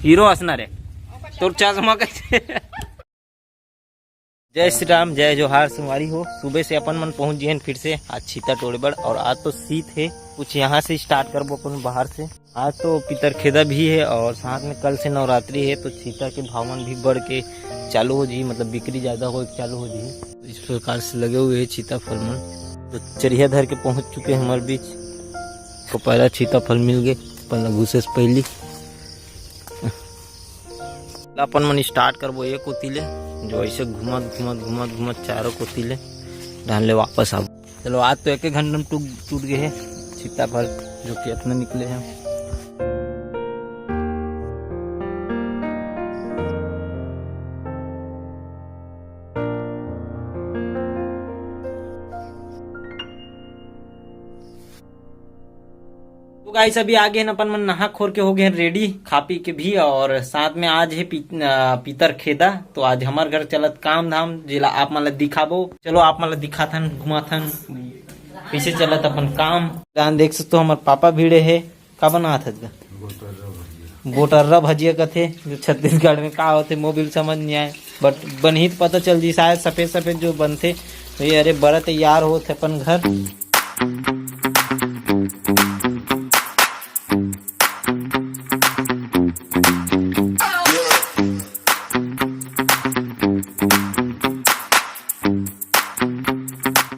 हिरो असणार आहे तो चश्मा कैसे। जय श्री राम, जय जोहार संगवारी हो। सुबह से अपन मन पहुंच गए फिर से आज छीता टोड़ेबड़ और आज तो शीत है। कुछ यहाँ से स्टार्ट करबो अपन बाहर से। आज तो पितरखेदा भी है और साथ में कल से नवरात्रि है तो छीता के भावमान भी बढ़ के चालू हो जी, मतलब बिक्री ज्यादा हो चालू हो जी। तो इस प्रकार से लगे हुए है छीता फल मन। तो चरिया धर के पहुंच चुके हैं हमारे बीच। तो पहला छीता फल मिल गए पहला घुसे से पहली। अपन मन स्टार्ट करबो एक कोतीले जो ऐसे घुमत चारों कोतीले ढाल ले वापस आओ। चलो आज तो एक घंटे में टूट गए हैं छीता फल जो कि अपने निकले हैं। तो गाइस अभी आगे है अपन मन नहा खोर के हो गए रेडी खा पी के भी। और साथ में आज है पितरखेदा तो आज हमारे घर चलत काम धाम जिला आप मतलब दिखाबो। चलो आप मतलब दिखाथन घुमाथन पीछे चलत अपन काम गान देख सकते हो। हमारे पापा भीड़े है का बनात है बोटर्रा भजिया कथे जो छत्तीसगढ़ में का होते मोबिल समझ नहीं आए बट बनही पता चल जी शायद सफेद सफेद जो बनते तो ये अरे बड़ा तैयार होते अपन घर।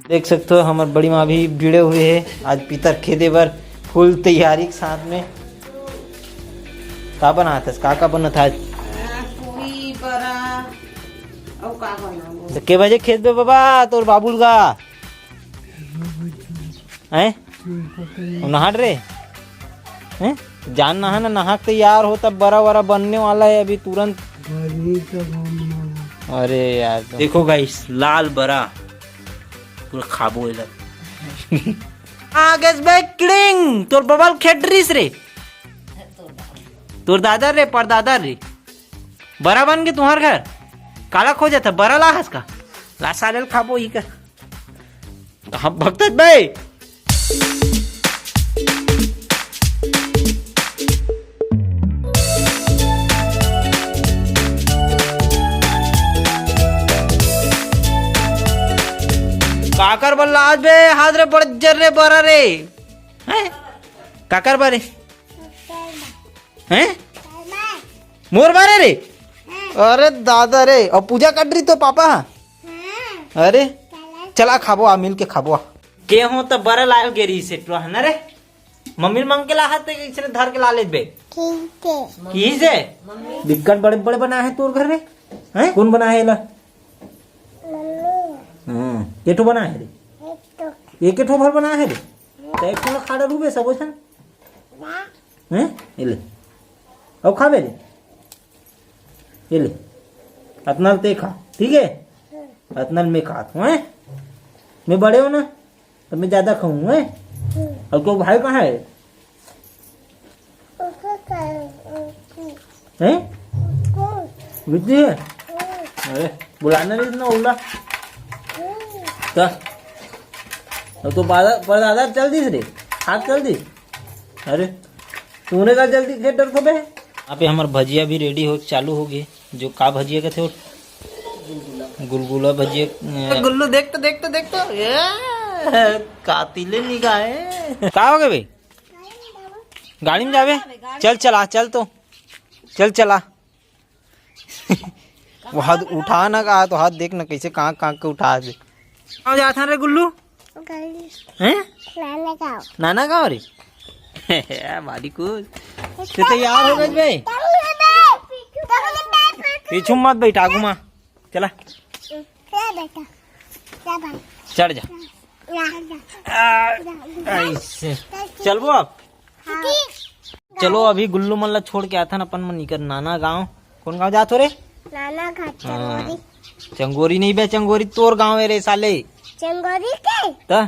देख सकते हो हमारे बड़ी माँ भी भिड़े हुए है आज पितरखेदे बर फुल तैयारी के साथ में। का बना था का बना था पूरी बरा और का बना तो के बजे खेत में बाबा तोर बाबुल का हैं नहाट रे हैं जान नहा ना नहा तैयार हो तब बड़ा बड़ा बनने वाला है अभी तुरंत। अरे यार देखो गाइस लाल बड़ा पूरा खाबो आगे किडिंग तोर बबल खेड्रिस रे तोर दादा रे परदादा रे बड़ा बन के तुम्हार घर काला खो जाता बड़ा लाहस का ला सालेल खाबो ही का हम भक्त भाई। काकर बल्ला आज बे हाथ रे बड़ जर रे बरा रे हैं काकर बारे हैं मोर बारे रे। अरे दादा रे और पूजा कर रही तो पापा अरे चला खाबो आ मिल के खाबो के हो तो बरा लाल गेरी से तो है ना रे मम्मी मांग के ला हाथ से धर के ला ले बे की से दिक्कत बड़े बड़े बना है तोर घर रे हैं कौन बना है ला केठो बना है रे एक केठो भर बना है रे तो एक ठो खाड़ा रूबे सब छन हैं एले अब खाबे रे एले अतनल ते खा ठीक है अतनल में खा हैं मैं बड़े हो ना तो मैं ज्यादा खाऊं हैं। और को भाई कहाँ है हैं विद्य है अरे बुलाना रे इतना उल्ला तो दादा चल दी रे हाथ चल दी। अरे तूने कहा जल्दी खेत डर को बे। यहाँ पे हमारे भजिया भी रेडी हो चालू हो गए जो का भजिया का थे गुलगुला भजिया गुल्लू देखते कातिले निगाहे का हो गए भाई गाड़ी में जावे चल चला चल तो चल चला वो हाथ उठा ना कहा तो हाथ देख ना कैसे कहाँ के उठा दे। कहाँ जाता रे गुल्लू हैं नाना गाँव रे बाड़ी कुछ तैयार हो गए भाई पीछू मत बैठ आगू माँ चला चढ़ जा ऐसे चल वो आप चलो अभी गुल्लू मल्ला छोड़ के आता ना अपन मन निकल नाना गाँव। कौन गाँव जातो रे नाना घाट चंगोरी नहीं बे चंगोरी तोर गाँव है रे साले चंगोरी के तो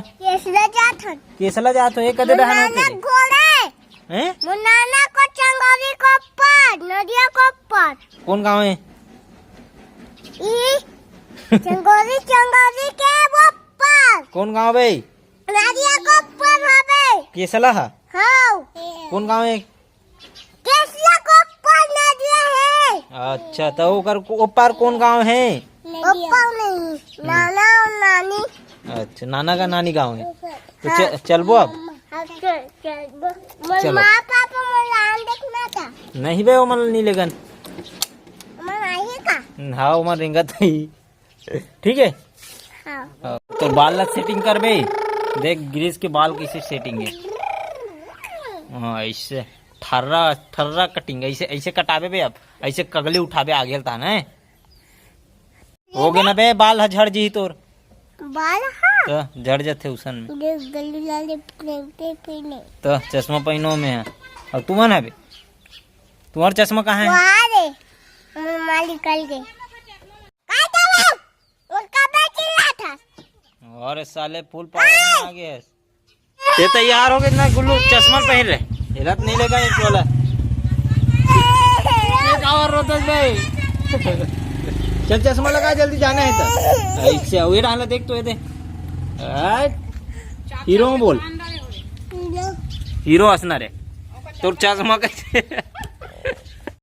केसला जात ये कदे रहना घोड़े हैं मुन्नाना को चंगोरी को पार नदिया को पार कौन गाँव है चंगोरी के वो पार कौन गाँव भाई नदिया को पार केसला है हाँ कौन गाँव है केसला को पार नदिया अच्छा तो ओकर ऊपर कौन गांव है? पापा नहीं, नाना और नानी। अच्छा नाना का नानी गांव है। तो चलबो अब। चलो। माँ पापा मोलान देखना था। नहीं बे वो मन नहीं लेगन। मैं आई का। हाँ उमर रिंगत है। ठीक है। हाँ। तो बाल ला सेटिंग कर बे। देख गिरीश के बाल कैसे सेटिंग है। हाँ ऐसे ठर्रा ठर्रा कटिंग ऐसे ऐसे कटाबे बे। अब ऐसे कगली उठाबे आगे था ना। हो गए ना बे बाल झड़ जी तोर। बाल हाँ। तो झड़ जाते उसन में। गली लाले पहने। तो चश्मा पहनो में है। और तू मन है बे? तुम्हारा चश्मा कहाँ है? वहाँ रे। मम्मा निकल गई। कहाँ था वो? वो कब चिल्ला था? और साले फुल पावर में आ गए। ये तैयार हो गए ना गुल्लू चश्मा पहन रहे। हिलत नहीं लेगा एक वाला। एक और रोतस भाई। चल चश्मा लगा जल्दी जाना है तो। ऐसे ये डाला देख तो ये दे। हीरो में बोल। हीरो हंसना रे। तो चश्मा कैसे